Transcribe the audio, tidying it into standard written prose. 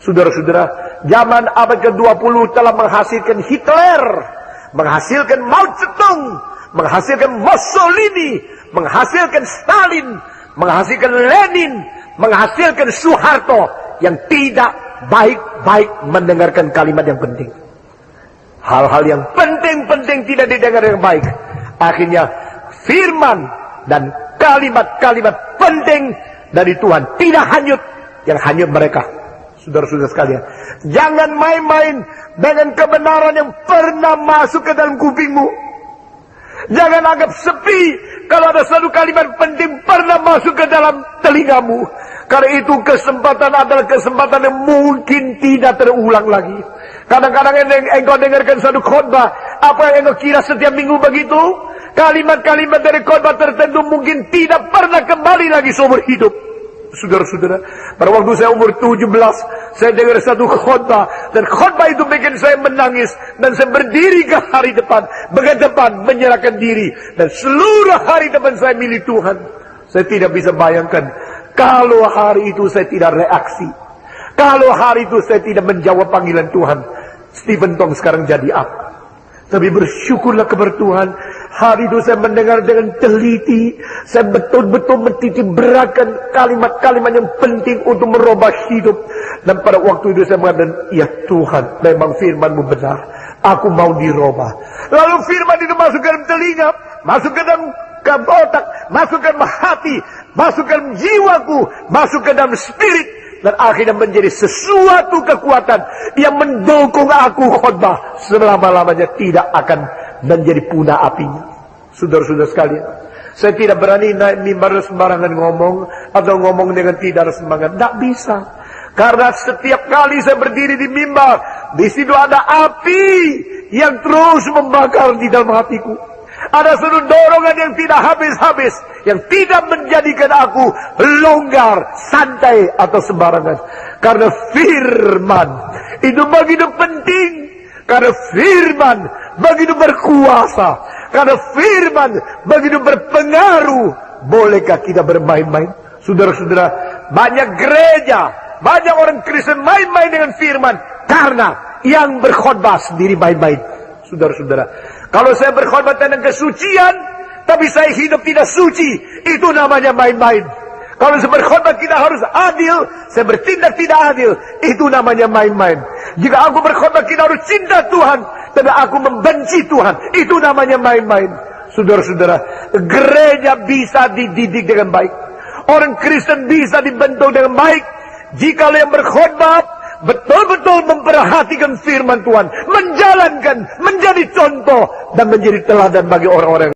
Saudara-saudara, zaman abad ke-20 telah menghasilkan Hitler, menghasilkan Mao Zedong, menghasilkan Mussolini, menghasilkan Stalin, menghasilkan Lenin, menghasilkan Soeharto yang tidak baik-baik mendengarkan kalimat yang penting. Hal-hal yang penting-penting tidak didengar yang baik. Akhirnya firman dan kalimat-kalimat penting dari Tuhan tidak hanyut, yang hanyut mereka. Saudara-saudara sekalian, jangan main-main dengan kebenaran yang pernah masuk ke dalam kupingmu. Jangan anggap sepi kalau ada satu kalimat penting pernah masuk ke dalam telingamu. Karena itu kesempatan adalah kesempatan yang mungkin tidak terulang lagi. Kadang-kadang engkau dengarkan satu khotbah, apa yang engkau kira setiap minggu begitu? Kalimat-kalimat dari khotbah tertentu mungkin tidak pernah kembali lagi seumur hidup. Saudara-saudara, pada waktu saya umur 17, saya dengar satu khotbah, dan khotbah itu bikin saya menangis, dan saya berdiri ke hari depan, menyerahkan diri, dan seluruh hari depan saya milik Tuhan. Saya tidak bisa bayangkan kalau hari itu saya tidak reaksi, kalau hari itu saya tidak menjawab panggilan Tuhan, Stephen Tong sekarang jadi apa? Tapi bersyukurlah kepada Tuhan, hari itu saya mendengar dengan teliti, saya betul-betul menitik beratkan kalimat-kalimat yang penting untuk merubah hidup. Dan pada waktu itu saya mengatakan, ya Tuhan, memang firman-Mu benar, aku mau dirubah. Lalu firman itu masuk ke dalam telinga, masuk ke dalam otak, masuk ke dalam hati, masuk ke dalam jiwaku, masuk ke dalam spirit. Dan akhirnya menjadi sesuatu kekuatan yang mendukung aku khotbah selama-lamanya, tidak akan menjadi punah apinya. Saudara-saudara sekalian, saya tidak berani naik mimbar sembarangan ngomong, atau ngomong dengan tidak ada semangat. Tidak bisa. Karena setiap kali saya berdiri di mimbar, di situ ada api yang terus membakar di dalam hatiku. Ada satu dorongan yang tidak habis-habis, yang tidak menjadikan aku longgar, santai, atau sembarangan. Karena firman itu begitu penting. Karena firman begitu berkuasa. Karena firman begitu berpengaruh. Bolehkah kita bermain-main? Saudara-saudara, banyak gereja, banyak orang Kristen main-main dengan firman, karena yang berkhotbah sendiri main-main. Saudara-saudara, kalau saya berkhotbah tentang kesucian, tapi saya hidup tidak suci, itu namanya main-main. Kalau saya berkhotbah kita harus adil, saya bertindak tidak adil, itu namanya main-main. Jika aku berkhotbah kita harus cinta Tuhan, tapi aku membenci Tuhan, itu namanya main-main. Saudara-saudara, gereja bisa dididik dengan baik, orang Kristen bisa dibentuk dengan baik, jika yang berkhotbah betul-betul memperhatikan firman Tuhan, menjalankan, menjadi contoh, dan menjadi teladan bagi orang-orang